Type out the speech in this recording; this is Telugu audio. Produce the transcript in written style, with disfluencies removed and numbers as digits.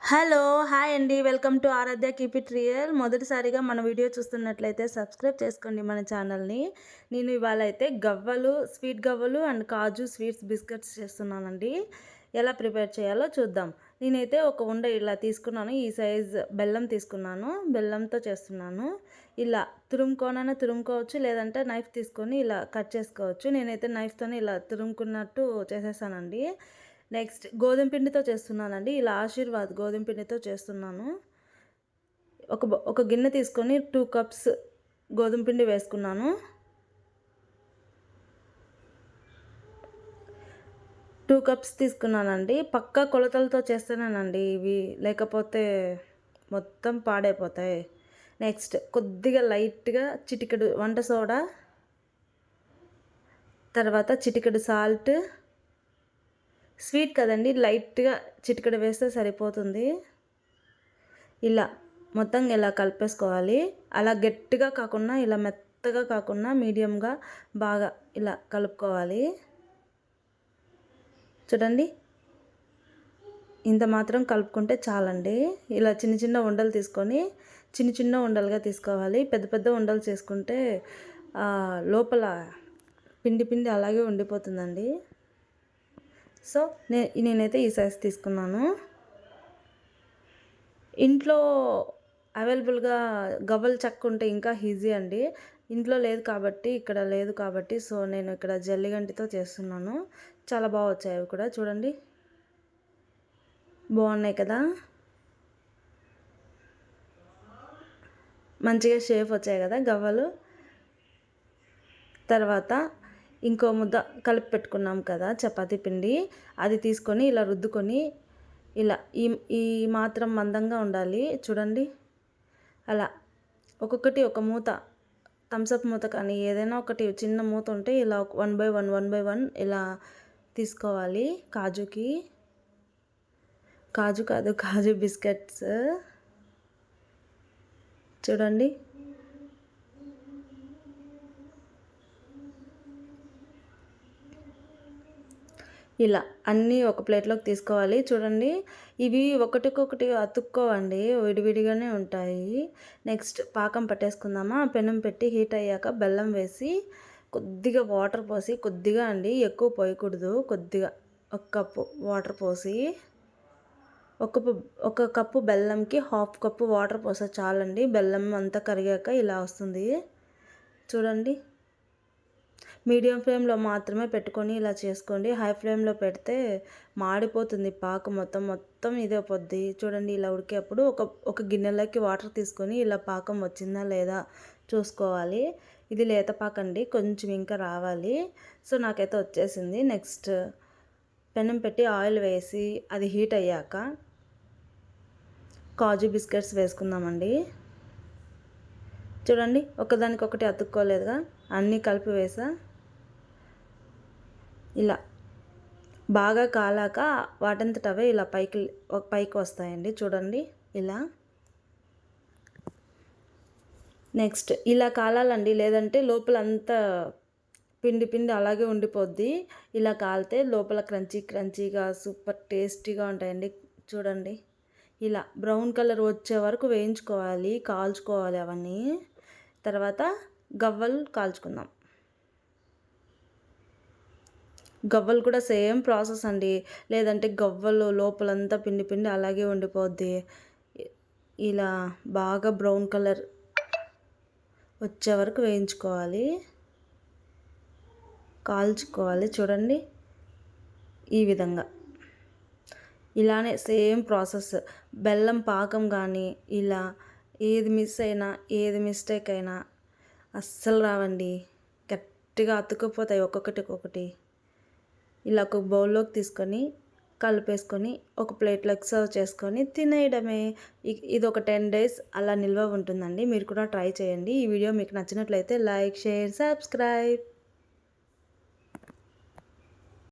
హలో! హాయ్ అండి. Welcome to Aaradhya keep it real. మొదటిసారిగా మన వీడియో చూస్తున్నట్లయితే సబ్స్క్రైబ్ చేసుకోండి మన ఛానల్‌ని. నేను ఇవాళ అయితే గవ్వలు, స్వీట్ గవ్వలు అండ్ కాజు స్వీట్స్ బిస్కెట్స్ చేస్తున్నానండి. ఎలా ప్రిపేర్ చేయాలో చూద్దాం. నేనైతే ఒక ఉండ ఇలా తీసుకున్నాను. ఈ సైజ్ బెల్లం తీసుకున్నాను. బెల్లంతో చేస్తున్నాను. ఇలా తురుముకోవచ్చు, లేదంటే నైఫ్ తీసుకొని ఇలా కట్ చేసుకోవచ్చు. నేనైతే నైఫ్‌తోనే ఇలా తురుముకున్నట్టు చేసేసానండి. నెక్స్ట్ గోధుమ పిండితో చేస్తున్నానండి. ఇలా ఆశీర్వాద్ గోధుమ పిండితో చేస్తున్నాను. ఒక గిన్నె తీసుకొని 2 కప్స్ గోధుమ పిండి వేసుకున్నాను. 2 కప్స్ తీసుకున్నానండి. పక్కా కొలతలతో చేస్తేనేనండి ఇవి, లేకపోతే మొత్తం పాడైపోతాయి. నెక్స్ట్ కొద్దిగా లైట్‌గా చిటికెడు వంట సోడా, తర్వాత చిటికెడు సాల్ట్. స్వీట్ కదండి, లైట్‌గా చిటికెడు వేస్తే సరిపోతుంది. ఇలా మొత్తం ఇలా కలిపేసుకోవాలి. అలా గట్టిగా కాకుండా, ఇలా మెత్తగా కాకుండా మీడియంగా బాగా ఇలా కలుపుకోవాలి. చూడండి, ఇంత మాత్రం కలుపుకుంటే చాలండి. ఇలా చిన్న చిన్న ఉండలు తీసుకొని చిన్న ఉండలుగా తీసుకోవాలి. పెద్ద పెద్ద ఉండలు చేసుకుంటే లోపల పిండి అలాగే ఉండిపోతుందండి. సో నేనైతే ఈ సైజ్ తీసుకున్నాను. ఇంట్లో అవైలబుల్గా గవ్వల చెక్క ఉంటే ఇంకా ఈజీ అండి. ఇంట్లో లేదు కాబట్టి, ఇక్కడ లేదు కాబట్టి, సో నేను ఇక్కడ జల్లిగంటితో చేస్తున్నాను. చాలా బాగా వచ్చాయి అవి కూడా. చూడండి, బాగున్నాయి కదా, మంచిగా షేప్ వచ్చాయి కదా గవ్వలు. తర్వాత ఇంకో ముద్ద కలిపి పెట్టుకున్నాం కదా చపాతీ పిండి, అది తీసుకొని ఇలా రుద్దుకొని, ఇలా ఈ మాత్రం మందంగా ఉండాలి. చూడండి, అలా ఒక్కొక్కటి ఒక మూత, థమ్సప్ మూత కానీ ఏదైనా ఒకటి చిన్న మూత ఉంటే ఇలా 1 బై 1 ఇలా తీసుకోవాలి. కాజు బిస్కెట్స్. చూడండి, ఇలా అన్నీ ఒక ప్లేట్లోకి తీసుకోవాలి. చూడండి, ఇవి ఒకటికొకటి అతుక్కోవండి, విడివిడిగానే ఉంటాయి. నెక్స్ట్ పాకం పట్టేసుకుందామా. పెనం పెట్టి హీట్ అయ్యాక బెల్లం వేసి కొద్దిగా వాటర్ పోసి, కొద్దిగా అండి, ఎక్కువ పోయకూడదు, కొద్దిగా 1 కప్పు వాటర్ పోసి, ఒక కప్పు బెల్లంకి 1/2 కప్పు వాటర్ పోసా చాలండి. బెల్లం అంతా కరిగాక ఇలా వస్తుంది. చూడండి, మీడియం ఫ్లేమ్లో మాత్రమే పెట్టుకొని ఇలా చేసుకోండి. హై ఫ్లేమ్లో పెడితే మాడిపోతుంది పాకు, మొత్తం ఇదే పొద్ది. చూడండి, ఇలా ఉడికేప్పుడు ఒక గిన్నెలోకి వాటర్ తీసుకొని ఇలా పాకం వచ్చిందా లేదా చూసుకోవాలి. ఇది లేత పాకండి, కొంచెం ఇంకా రావాలి. సో నాకైతే వచ్చేసింది. నెక్స్ట్ పెనం పెట్టి ఆయిల్ వేసి అది హీట్ అయ్యాక కాజు బిస్కెట్స్ వేసుకుందామండి. చూడండి, ఒకదానికొకటి అతుక్కోలేదుగా, అన్నీ కలిపి వేసా. ఇలా బాగా కాలాక వాటంతట అవే ఇలా పైకి వస్తాయండి. చూడండి, ఇలా నెక్స్ట్ ఇలా కాలాలండి, లేదంటే లోపల అంతా పిండి అలాగే ఉండిపోద్ది. ఇలా కాలితే లోపల క్రంచీగా సూపర్ టేస్టీగా ఉంటాయండి. చూడండి, ఇలా బ్రౌన్ కలర్ వచ్చే వరకు వేయించుకోవాలి, కాల్చుకోవాలి అవన్నీ. తర్వాత గవ్వలు కాల్చుకుందాం. గవ్వలు కూడా సేమ్ ప్రాసెస్ అండి, లేదంటే గవ్వలు లోపలంతా పిండి అలాగే ఉండిపోద్ది. ఇలా బాగా బ్రౌన్ కలర్ వచ్చే వరకు వేయించుకోవాలి, కాల్చుకోవాలి. చూడండి, ఈ విధంగా ఇలానే సేమ్ ప్రాసెస్. బెల్లం పాకం కానీ ఇలా ఏది మిస్ అయినా, ఏది మిస్టేక్ అయినా అస్సలు రావండి, గట్టిగా అతుక్కుపోతాయి ఒక్కొక్కటి. ఇలా ఒక బౌల్లోకి తీసుకొని కలిపేసుకొని ఒక ప్లేట్లోకి సర్వ్ చేసుకొని తినేయడమే. ఇది ఒక 10 days అలా నిల్వ ఉంటుందండి. మీరు కూడా ట్రై చేయండి. ఈ వీడియో మీకు నచ్చినట్లయితే లైక్, షేర్, సబ్స్క్రైబ్.